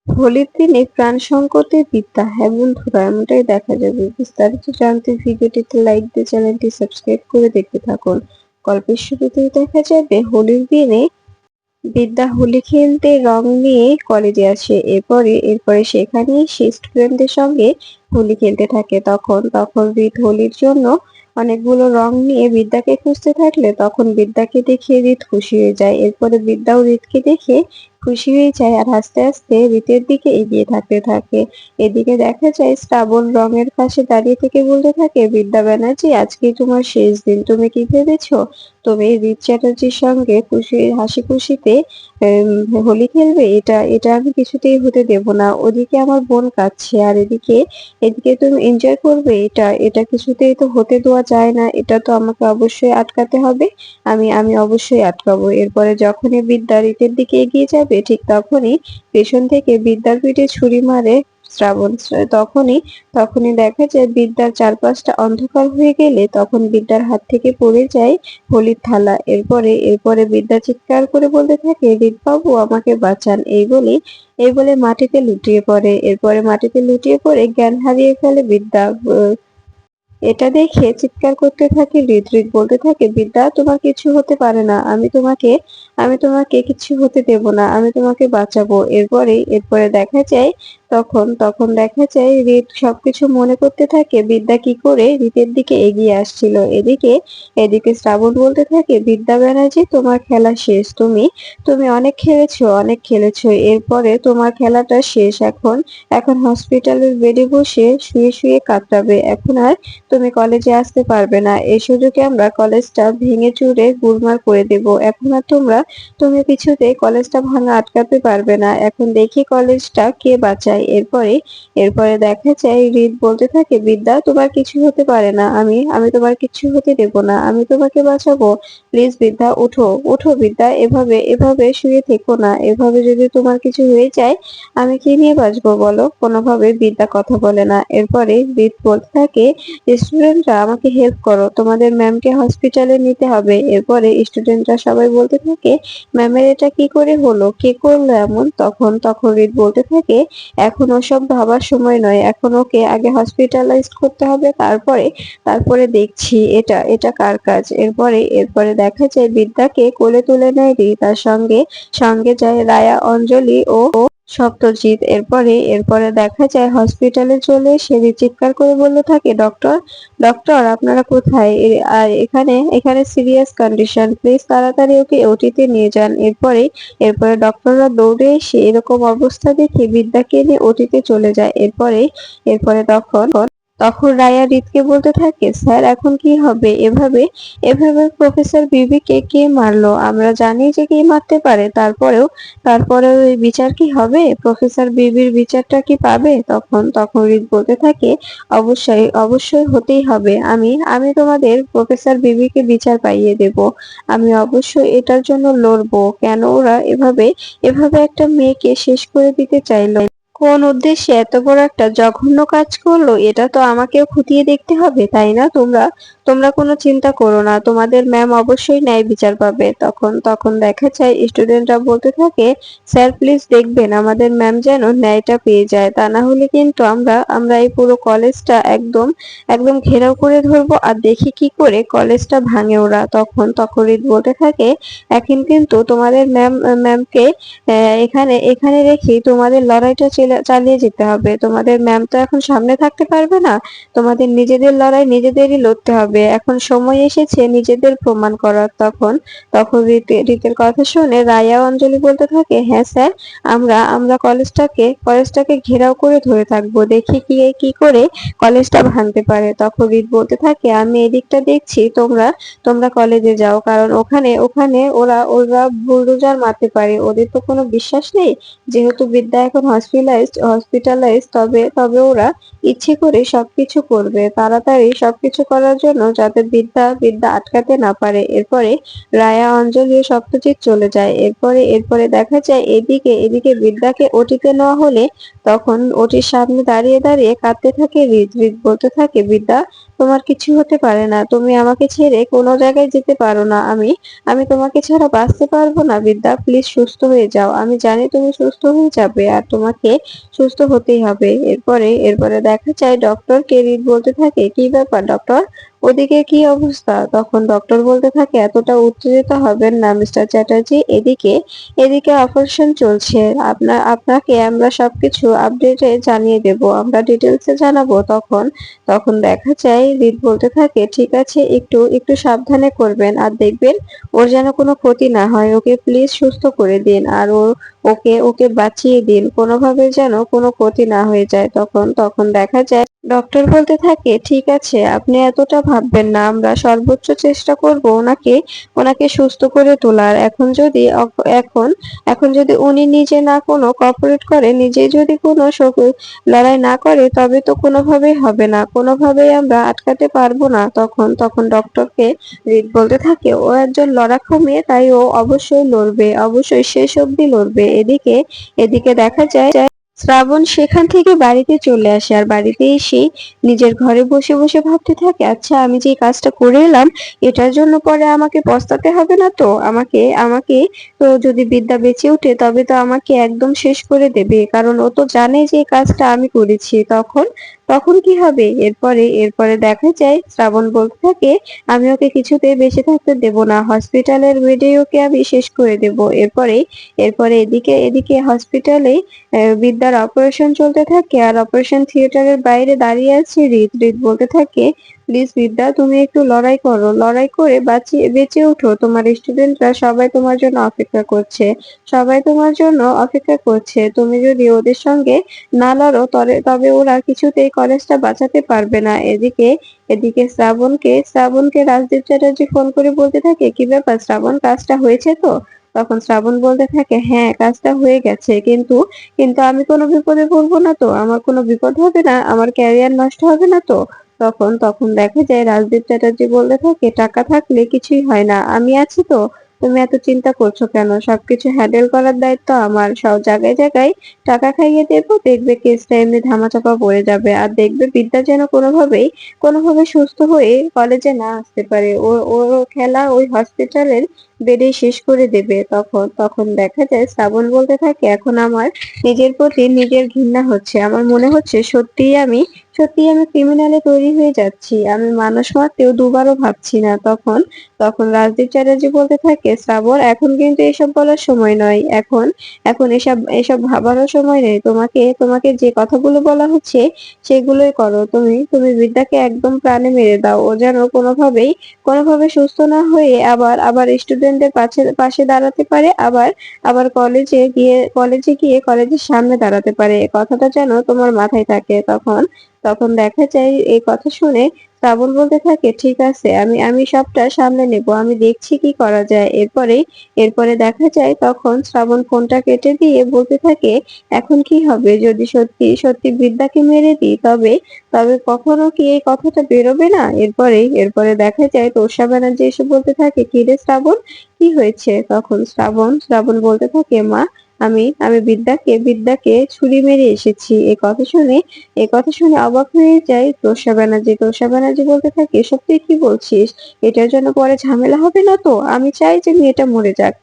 হোলির দিনে প্রাণ সংকটে বিদ্যা, হ্যাঁ বন্ধুরা, এমনটাই দেখা যাবে। বিস্তারিত জানতে ভিডিওটিতে লাইক দিয়ে চ্যানেলটি সাবস্ক্রাইব করে দেখতে থাকুন। গল্পের শুরুতেই দেখা যাবে হোলির দিনে বিদ্যা হোলি খেলতে রং নিয়ে কলেজে আসে। এরপরে সেখানেই সে স্টুডেন্টদের সঙ্গে হোলি খেলতে থাকে। তখন রিত হোলির জন্য অনেকগুলো রং নিয়ে বিদ্যাকে খুঁজতে থাকলে তখন বিদ্যাকে দেখে রিত খুশি হয়ে যায়। এরপরে বিদ্যাও রিতকে দেখে খুশি হয়ে যায় আর আস্তে আস্তে রিতের দিকে এগিয়ে থাকতে থাকে। এদিকে দেখা যায় শ্রাবণ রঙের পাশে দাঁড়িয়ে থেকে বলতে থাকে, বিদ্যা ব্যানার্জি, আজকেই তোমার শেষ দিন। তুমি কি ভেবেছো তুমি রিত চ্যাটার্জির সঙ্গে হাসি খুশিতে হোলি খেলবে? এটা এটা আমি কিছুতেই হতে দেব না। ওদিকে আমার বোন কাঁদছে আর এদিকে এদিকে তুমি এনজয় করবে? এটা এটা কিছুতেই তো হতে দেওয়া যায় না। এটা তো আমাকে অবশ্যই আটকাতে হবে। আমি অবশ্যই আটকাবো। এরপরে যখনই বিদ্যা রিতের দিকে এগিয়ে যাবে ঠিক তখনই পেছন থেকে বিদ্যার পিঠে ছুরি মারে শ্রাবণ। তখনই দেখা যায় বিদ্যার চারপাশটা অন্ধকার হয়ে গেলে তখন বিদ্যার হাত থেকে পড়ে যায় হোলির থালা। এরপরে বিদ্যা চিৎকার করে বলতে থাকে, রিত বাবু, আমাকে বাঁচান। এই বলে মাটিতে লুটিয়ে পড়ে। এরপরে মাটিতে লুটিয়ে পড়ে জ্ঞান হারিয়ে ফেলে বিদ্যা। এটা দেখে চিৎকার করতে থাকে রিত। রিত বলতে থাকে, বিদ্যা, তোমার কিছু হতে পারে না। আমি তোমাকে কিছু হতে দেব না। আমি তোমাকে বাঁচাবো। এরপরে তখন দেখা যায় রিত সবকিছু মনে করতে থাকে বিদ্যা কি করে রিতের দিকে এগিয়ে আসছিল। এদিকে শ্রাবণ বলতে থাকে, বিদ্যা ব্যানার্জি, তোমার খেলা শেষ। তুমি অনেক খেলেছো। এরপরে তোমার খেলাটা শেষ। এখন হসপিটালের বেডে বসে শুয়ে শুয়ে কাতরাবে। এখন আর তুমি কলেজে আসতে পারবে না। এই সুযোগে আমরা কলেজটা ভেঙে চুরে চুরমার করে দেব। এখন আর তুমি কিছুতেই কলেজটা ভাঙা আটকাতে পারবে না। এখন দেখি কলেজটা কে বাঁচায়। এরপরে দেখা যায় রিত বলতে থাকে, বিদ্যা, তোমার কিছু হতে পারে না। আমি তোমার কিছু হতে দেব না। আমি তোমাকে বাঁচাবো। প্লিজ বিদ্যা, ওঠো। ওঠো বিদ্যা, এভাবে এভাবে শুয়ে থেকো না। এভাবে যদি তোমার কিছু হয়ে যায় আমি কি নিয়ে বাঁচবো বলো? কোনোভাবে বিদ্যা কথা বলে না। এরপরে রিত বলতে থাকে, স্টুডেন্টরা, আমাকে হেল্প করো, তোমাদের ম্যামকে হসপিটালে নিতে হবে। এরপরে স্টুডেন্টরা সবাই বলতে থাকে, ম্যামের এটা কি করে হলো? কে করলো এমন? তখন রিত বলতে থাকে, এখন ওসব ভাবার সময় নয়। এখন ওকে আগে হসপিটালাইজ করতে হবে, তারপরে দেখছি এটা এটা কার কাজ। এরপরে দেখা যায় বিদ্যাকে কোলে তুলে নেয় রিত। তার সঙ্গে সঙ্গে যায় রায়া, অঞ্জলি ও সত্যজিৎ। এরপরে দেখা যায় হসপিটালে চলে এসে রিত চিৎকার করে বলতে থাকে, ডক্টর, ডক্টর, আপনারা কোথায়? আর এখানে সিরিয়াস কন্ডিশন, প্লিজ তাড়াতাড়ি ওকে ওটিতে নিয়ে যান। এরপরে ডক্টররা দৌড়ে এসে এরকম অবস্থা দেখে বিদ্যাকে নিয়ে ওটিতে চলে যায়। এরপরে তখন রায়া রিতকে বলতে থাকে, স্যার, এখন কি হবে? এভাবে এভাবে প্রফেসর বিবিকে কে মারলো? আমরা জানি যে কে মারতে পারে। তারপরেও এই বিচার কি হবে? প্রফেসর বিবির বিচারটা কি পাবে? তখন রিত বলতে থাকে, অবশ্যই অবশ্যই হতেই হবে। আমি তোমাদের প্রফেসর বিবিকে বিচার পাইয়ে দেব। আমি অবশ্যই এটার জন্য লড়বো। কেন ওরা এভাবে এভাবে একটা মেয়েকে শেষ করে দিতে চাইলো? কোন উদ্দেশ্যে এত বড় একটা জঘন্য কাজ করলো? এটা তো আমাকেও খতিয়ে দেখতে হবে, তাই না? তোমরা তোমরা কোনো চিন্তা করো না, তোমাদের ম্যাম অবশ্যই ন্যায় বিচার পাবে। তখন দেখা যায় স্টুডেন্টরা বলতে থাকে, স্যার, প্লিজ দেখবেন আমাদের ম্যাম যেন ন্যায়টা পেয়ে যায়। তা না হলে কিন্তু আমরা এই পুরো কলেজটা একদম একদম ঘেরাও করে ধরবো আর দেখি কি করে কলেজটা ভাঙে ওরা। তখন রিত বলতে থাকে, এখন কিন্তু তোমাদের ম্যামকে এখানে এখানে রেখে তোমাদের লড়াইটা চালিয়ে যেতে হবে। তোমাদের ম্যাম তো এখন সামনে থাকতে পারবে না। তোমাদের নিজেদের লড়াই নিজেদেরই লড়তে হবে। এখন সময় এসেছে নিজেদের প্রমাণ করার। তখন রিতের কথা শুনে রায়া, অঞ্জলি বলতে থাকে, হ্যাঁ স্যার, আমরা কলেজটাকে ঘেরাও করে ধরে থাকবো। দেখি কি করে কলেজটা ভাঙতে পারে। তখন রিত বলতে থাকে, আমি এদিকটা দেখছি, তোমরা তোমরা কলেজে যাও, কারণ ওখানে ওখানে ওরা ওরা বুলডোজার মারতে পারে। ওদের তো কোনো বিশ্বাস নেই। যেহেতু বিদ্যা এখন হসপিটালাইজ, তবে তবে ওরা ইচ্ছে করে সবকিছু করবে, তাড়াতাড়ি সবকিছু করার জন্য, যাতে বিদ্যা আটকাতে না পারে। এরপরে রায়া, অঞ্জলি ও সত্যজিৎ চলে যায়। এরপরে দেখা যায় এদিকে বিদ্যাকে ওটিতে নেওয়া হলে তখন ওটির সামনে দাঁড়িয়ে দাঁড়িয়ে কাঁদতে থাকে রিত। রিত বলতে থাকে, বিদ্যা, তোমার কিছু হতে পারে না, তুমি আমাকে ছেড়ে কোনো জায়গায় যেতে পারো না, আমি আমি তোমাকে ছাড়া বাঁচতে পারবো না। বিদ্যা, প্লিজ সুস্থ হয়ে যাও, আমি জানি তুমি সুস্থ হয়ে যাবে আর তোমাকে সুস্থ হতেই হবে। এরপরে দেখা যায় ডক্টরকে রিত বলতে থাকে, কি ব্যাপার ডক্টর, ওদিকে কি অবস্থা? তখন ডক্টর বলতে থাকে, এতটা উত্তেজিত হবেন না মিস্টার চ্যাটার্জি, এদিকে এদিকে অপারেশন চলছে, আপনাকে আমরা সবকিছু আপডেটে জানিয়ে দেব, আমরা ডিটেলসে জানাবো। তখন তখন দেখা যায় রিত বলতে থাকে, ঠিক আছে, একটু একটু সাবধানে করবেন আর দেখবেন ওর যেন কোনো ক্ষতি না হয়, ওকে প্লিজ সুস্থ করে দিন আর ওকে ওকে বাঁচিয়ে দিন, কোনোভাবে যেন কোনো ক্ষতি না হয়ে যায়। তখন তখন দেখা যায় ডক্টর বলতে থাকে, ঠিক আছে, আপনি এতটা ভাববেন না, আমরা সর্বোচ্চ চেষ্টা করব ওনাকে ওনাকে সুস্থ করে তোলার। এখন এখন যদি উনি নিজে না কোনো কোঅপারেট করে, নিজে যদি কোনো লড়াই না করে, তবে তো কোনোভাবেই হবে না, কোনোভাবেই আমরা আটকাতে পারবো না। তখন তখন ডক্টরকে রিড বলতে থাকে, ও একজন লড়াকু মেয়ে, তাই ও অবশ্যই লড়বে, অবশ্যই শেষ অবধি লড়বে। এদিকে এদিকে দেখা যায় শ্রাবণ সেখান থেকে বাড়িতে চলে আসে আর বাড়িতে এসে নিজের ঘরে বসে বসে ভাবতে থাকে, আচ্ছা আমি যে কাজটা করে এলাম এটার জন্য পরে আমাকে পস্তাতে হবে না তো? আমাকে আমাকে তো যদি বিদ্যা বেঁচে ওঠে তবে তো আমাকে একদম শেষ করে দেবে, কারণ ও তো জানে যে এই কাজটা আমি করেছি। তখন তখন কি হবে? এরপরে দেখা যায় শ্রাবণ বলতে থাকে, আমি ওকে কিছুতেই বেঁচে থাকতে দেব না, হসপিটালের বেডে ওকে আমি শেষ করে দেব। এরপরে এদিকে এদিকে হসপিটালে বিদ্যার অপারেশন চলতে থাকে আর অপারেশন থিয়েটারের বাইরে দাঁড়িয়ে আছে রিত। রিত বলতে থাকে, প্লিজ বিদ্যা, তুমি একটু লড়াই করো, লড়াই করে বেঁচে ওঠো, তোমার স্টুডেন্টরা সবাই তোমার জন্য অপেক্ষা করছে, সবাই তোমার জন্য অপেক্ষা করছে, তুমি যদি ওদের সঙ্গে না লড়ো তবে ওরা কিছুতেই কলেজটা বাঁচাতে পারবে না। এদিকে এদিকে শ্রাবণকে রাজদীপ চ্যাটার্জি ফোন করে বলতে থাকে, কি ব্যাপার শ্রাবণ, কাজটা হয়েছে তো? তখন শ্রাবণ বলতে থাকে, হ্যাঁ কাজটা হয়ে গেছে, কিন্তু কিন্তু আমি কোনো বিপদে পড়বো না তো? আমার কোনো বিপদ হবে না? আমার ক্যারিয়ার নষ্ট হবে না তো? তখন তখন দেখা যায় রাজদীপ চ্যাটার্জি বলতে থাকে, টাকা থাকলে কিছুই হয় না, আমি আছি তো, তুমি এত চিন্তা করছো কেন? সবকিছু হ্যান্ডেল করার দায়িত্ব আমার, সব জায়গায় জায়গায় টাকা খাইয়ে দেবো, দেখবে কেসটা এমনি ধামাচাপা পড়ে যাবে আর দেখবে বিদ্যা যেন কোনোভাবে সুস্থ হয়ে কলেজে না আসতে পারে, ওর খেলা ওই হসপিটালের বেডে শেষ করে দেবে। তখন তখন দেখা যায় শ্রাবণ বলতে থাকে, এখন আমার নিজের প্রতি নিজের ঘৃণা হচ্ছে, আমার মনে হচ্ছে সত্যিই আমি ক্রিমিনালে তৈরি হয়ে যাচ্ছি, আমি মানুষ মারতেও দুবারও ভাবছি না। তখন তখন রাজদীপ চ্যাটার্জি বলতে থাকে, শ্রাবণ, এখন কিন্তু এসব বলার সময় নয়, এখন এখন এসব এসব ভাবারও সময় নেই, তোমাকে তোমাকে যে কথাগুলো বলা হচ্ছে সেগুলোই করো। তুমি তুমি বিদ্যাকে একদম প্রাণে মেরে দাও, ও যেন কোনোভাবে সুস্থ না হয়ে আবার আবার স্টুডেন্টদের পাশে পাশে দাঁড়াতে পারে, আবার আবার কলেজে গিয়ে কলেজের সামনে দাঁড়াতে পারে, এ কথাটা যেন তোমার মাথায় থাকে। তখন তখন দেখা যায় এই কথা শুনে শ্রাবণ বলতে থাকে, ঠিক আছে, আমি আমি সবটা সামলে নেব, আমি দেখছি কি করা যায়। এরপরে দেখা যায় তখন শ্রাবণ ফোনটা কেটে দিয়ে বলতে থাকে, এখন কি হবে যদি সত্যি সত্যি বিদ্যাকে মেরে দিই, তবে তবে কখনো কি এই কথাটা বেরোবে না? এরপরে দেখা যায় তোষা ব্যানার্জি এসে বলতে থাকে, কি রে শ্রাবণ, কি হয়েছে? তখন শ্রাবণ বলতে থাকে, মা, আমি বিদ্যাকে ছুরি মেরে এসেছি। এ কথা শুনে অবাক হয়ে যায় তোষা ব্যানার্জি বলতে থাকে, এসব তুই কি বলছিস? এটার জন্য পরে ঝামেলা হবে না তো? আমি চাই যে মেয়েটা মরে যাক,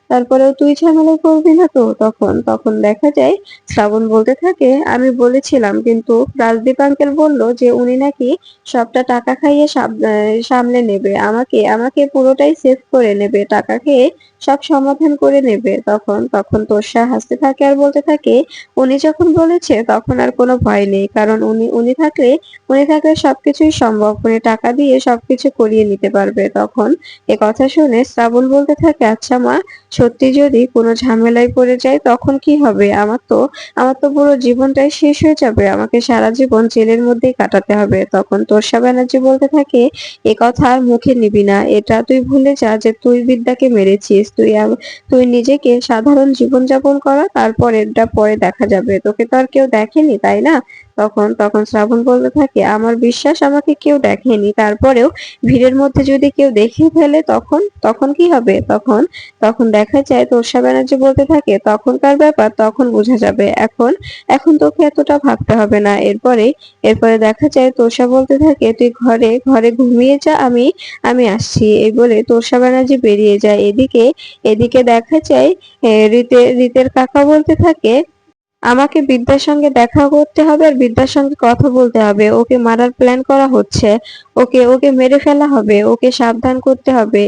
তারপরেও তুই ঝামেলা করবি না তো? তখন তখন দেখা যায় শ্রাবণ বলতে থাকে, আমি বলেছিলাম, কিন্তু রাজদীপ আঙ্কেল বলল যে উনি নাকি সবটা টাকা খাইয়ে সামলে নেবে, আমাকে আমাকে পুরোটাই সেভ করে নেবে, টাকা খেয়ে সব সমাধান করে নেবে। তখন তখন তোষা হাসতে থাকে আর বলতে থাকে, উনি যখন বলেছে তখন আর কোনো ভয় নেই, কারণ উনি থাকলে সবকিছুই সম্ভব, উনি টাকা দিয়ে সবকিছু করিয়ে নিতে পারবে। তখন এ কথা শুনে শ্রাবণ বলতে থাকে, আচ্ছা মা, সত্যি যদি কোনো ঝামেলায় পড়ে যায় তখন কি হবে? আমার তো পুরো জীবনটাই শেষ হয়ে যাবে, আমাকে সারা জীবন জেলের মধ্যেই কাটাতে হবে। তখন তোষা ব্যানার্জি বলতে থাকে, এ কথা আর মুখে নিবি না, এটা তুই ভুলে যা যে তুই বিদ্যাকে মেরেছিস, তুই নিজেকে সাধারণ জীবনযাপন করা, তারপর এটা পরে দেখা যাবে, তোকে তো আর কেউ দেখেনি, তাই না? তখন তখন শ্রাবণ বলতে থাকে, আমার বিশ্বাস আমাকে কেউ দেখেনি, তারপরেও ভিড়ের মধ্যে যদি কেউ দেখে ফেলে তখন তখন কি হবে? তখন তখন দেখা যায় তোষা ব্যানার্জি বলতে থাকে, তখনকার ব্যাপার তখন বোঝা যাবে, এখন এখন তোকে এতটা ভাবতে হবে না। এরপরে দেখা যায় তোষা বলতে থাকে, তুই ঘরে ঘরে ঘুমিয়ে যা, আমি আমি আসছি। এই বলে তোষা ব্যানার্জি বেরিয়ে যায়। এদিকে এদিকে দেখা যায় রীতের কাকা বলতে থাকে, আমাকে বিদ্যার সঙ্গে দেখা করতে হবে আর বিদ্যার সঙ্গে কথা বলতে হবে। ওকে মারার প্ল্যান করা হচ্ছে, ওকে ওকে মেরে ফেলা হবে, ওকে সাবধান করতে হবে।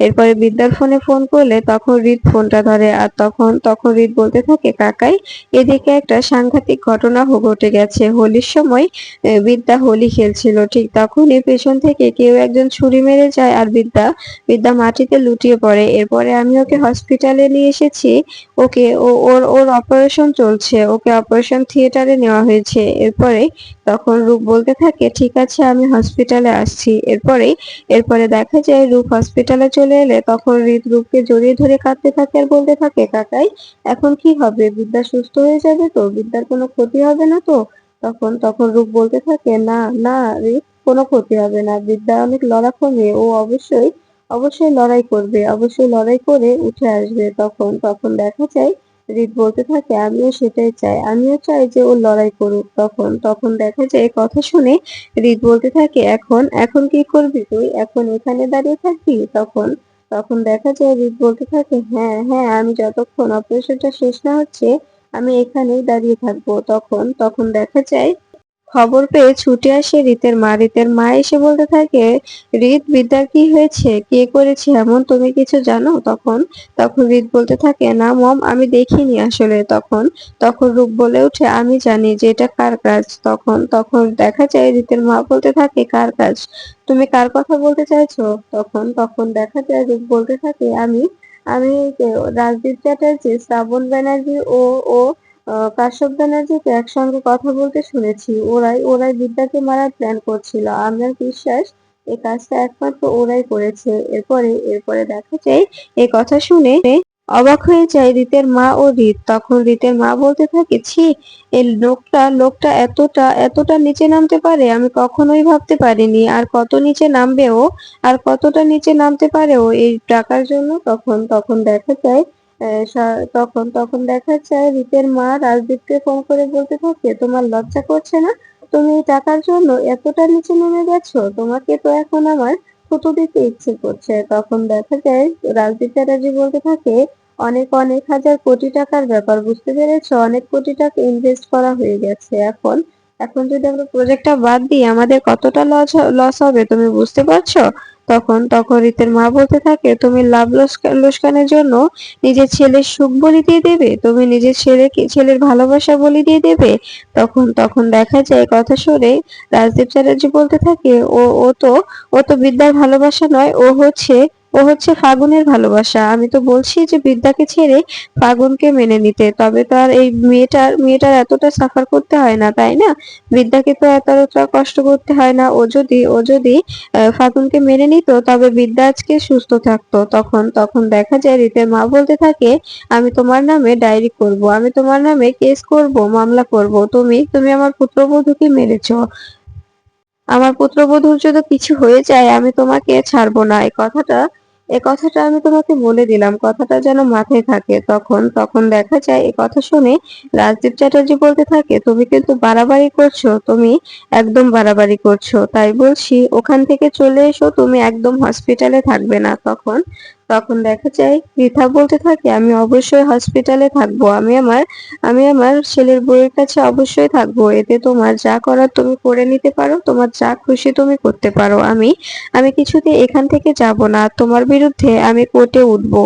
এরপরে বিদ্যার ফোনে ফোন করলে তখন হৃদ ফোনটা ধরে, আর তখন তখন হৃদ বলতে থাকে, কাকাই এদিকে একটা সাংঘাতিক ঘটনা ঘটে গেছে। হোলির সময় বিদ্যা হোলি খেলছিল, ঠিক তখনই পেছন থেকে কেউ একজন ছুরি মেরে যায় আর বিদ্যা বিদ্যা মাটিতে লুটিয়ে পড়ে। এরপরে আমি ওকে হসপিটালে নিয়ে এসেছি, ওকে ওর ওর অপারেশন চলছে, ওকে অপারেশন থিয়েটারে নেওয়া হয়েছে। তখন রূপ বলতে থাকে, ঠিক আছে আমি হসপিটালে আসছি। এরপরে দেখা যায় রূপ হসপিটালে চলে এলে তখন হৃদ রূপকে জড়িয়ে ধরে কাঁদতে থাকে আর বলতে থাকে, কাকাই এখন কি হবে? বিদ্যা সুস্থ হয়ে যাবে তো? বিদ্যার কোনো ক্ষতি হবে না তো? তখন তখন রূপ বলতে থাকে, না না হৃদ, কোনো ক্ষতি হবে না। বিদ্যা অনেক লড়াকু মেয়ে, ও অবশ্যই অবশ্যই লড়াই করবে, অবশ্যই লড়াই করে উঠে আসবে। তখন তখন দেখা যায় হৃদ বলতে থাকে, আমিও সেটাই চাই, আমিও চাই যে ও লড়াই করুক। তখন তখন দেখা যায় কথা শুনে হৃদ বলতে থাকে, এখন এখন কি করবি তুই? এখন এখানে দাঁড়িয়ে থাকবি? তখন তখন দেখা যায় হৃদ বলতে থাকে, হ্যাঁ হ্যাঁ, আমি যতক্ষণ অপারেশনটা শেষ না হচ্ছে আমি এখানেই দাঁড়িয়ে থাকবো। তখন তখন দেখা যায় খবর পেয়ে ছুটে আসে রীতের মা। রীতের মা এসে বলতে থাকে, রীত, বিদ্যার কি হয়েছে? কে করেছে এমন? তুমি কিছু জানো? তখন তখন রীত বলতে থাকে, না মম, আমি দেখিনি আসলে। তখন তখন রূপ বলে ওঠে, আমি জানি যে এটা কার কাজ। তখন তখন দেখা যায় রীতের মা বলতে থাকে, কার কাজ? তুমি কার কথা বলতে চাইছো? তখন তখন দেখা যায় রূপ বলতে থাকে, আমি আমি রাজদীপ চ্যাটার্জি, শ্রাবণ ব্যানার্জি ও কাশ্যপ ব্যানার্জিকে একসঙ্গে কথা বলতে শুনেছি। ওরাই ওরাই বিদ্যাকে মারার প্ল্যান করছিল। আমার বিশ্বাস এই কাজটা একমাত্র ওরাই করেছে। এরপরে দেখা যায় এই কথা শুনে অবাক হয়ে যায় রীতের মা ও রীত। তখন রীতের মা বলতে থাকে, ছি, এই লোকটা এতটা এতটা নিচে নামতে পারে, আমি কখনোই ভাবতে পারিনি। আর কত নিচে নামবে ও, আর কতটা নিচে নামতে পারে ও এই টাকার জন্য? তখন তখন দেখা যায় তখন তখন দেখা যায় রীতের মা রাজদীপকে ফোন করে বলতে থাকে, তোমার লজ্জা করছে না? তুমি এই টাকার জন্য এতটা নিচে নেমে গেছো? তোমাকে তো এখন আমার থুতু দিতে ইচ্ছে করছে। তখন দেখা যায় রাজদীপ চ্যাটার্জি বলতে থাকে, অনেক অনেক হাজার কোটি টাকার ব্যাপার, বুঝতে পেরেছো? অনেক কোটি টাকা ইনভেস্ট করা হয়ে গেছে। এখন এখন যদি আমরা প্রজেক্টটা বাদ দিই আমাদের কতটা লস হবে তুমি বুঝতে পারছো? তখন তখন রীতের মা বলতে থাকে, তুমি লাভ লোকসানের জন্য নিজের ছেলের সুখ বলি দিয়ে দেবে? তুমি নিজের ছেলের ভালোবাসা বলি দিয়ে দেবে? তখন তখন দেখা যায় কথা শুনে রাজদীপ চ্যাটার্জি বলতে থাকে, ও তো বিদ্যার ভালোবাসা নয়, ও হচ্ছে ফাগুনের ভালোবাসা। আমি তো বলছি যে বিদ্যাকে ছেড়ে ফাগুনকে মেনে নিতে, তবে তো আর এই মেয়েটার এতটা সাফার করতে হয় না, তাই না? বিদ্যাকে তো এতটা কষ্ট করতে হয় না। ও যদি ফাগুনকে মেনে নিত তবে বিদ্যা আজকে সুস্থ থাকতো। তখন তখন দেখা যায় রীতের মা বলতে থাকে, আমি তোমার নামে ডায়েরি করব, আমি তোমার নামে কেস করব, মামলা করব। তুমি আমার পুত্রবধূকে মেরেছো, আমার পুত্রবধূর যদি কিছু হয়ে যায় আমি তোমাকে ছাড়বো না। এ কথাটা আমি তোমাকে বলে দিলাম, কথাটা যেন মাথায় থাকে। তখন তখন দেখা যায় এ কথা শুনে রাজদীপ চ্যাটার্জি বলতে থাকে, তুমি কিন্তু বাড়াবাড়ি করছো, তুমি একদম বাড়াবাড়ি করছো। তাই বলছি ওখান থেকে চলে এসো, তুমি একদম হসপিটালে থাকবে না। তখন তখন দেখা যায় পৃথা বলতে থাকে, আমি অবশ্যই হসপিটালে থাকবো, আমি আমার ছেলের বউয়ের কাছে অবশ্যই থাকবো। এতে তোমার যা করার তুমি করে নিতে পারো, তোমার যা খুশি তুমি করতে পারো। আমি কিছুতে এখান থেকে যাব না, তোমার বিরুদ্ধে আমি কোর্টে উঠবো।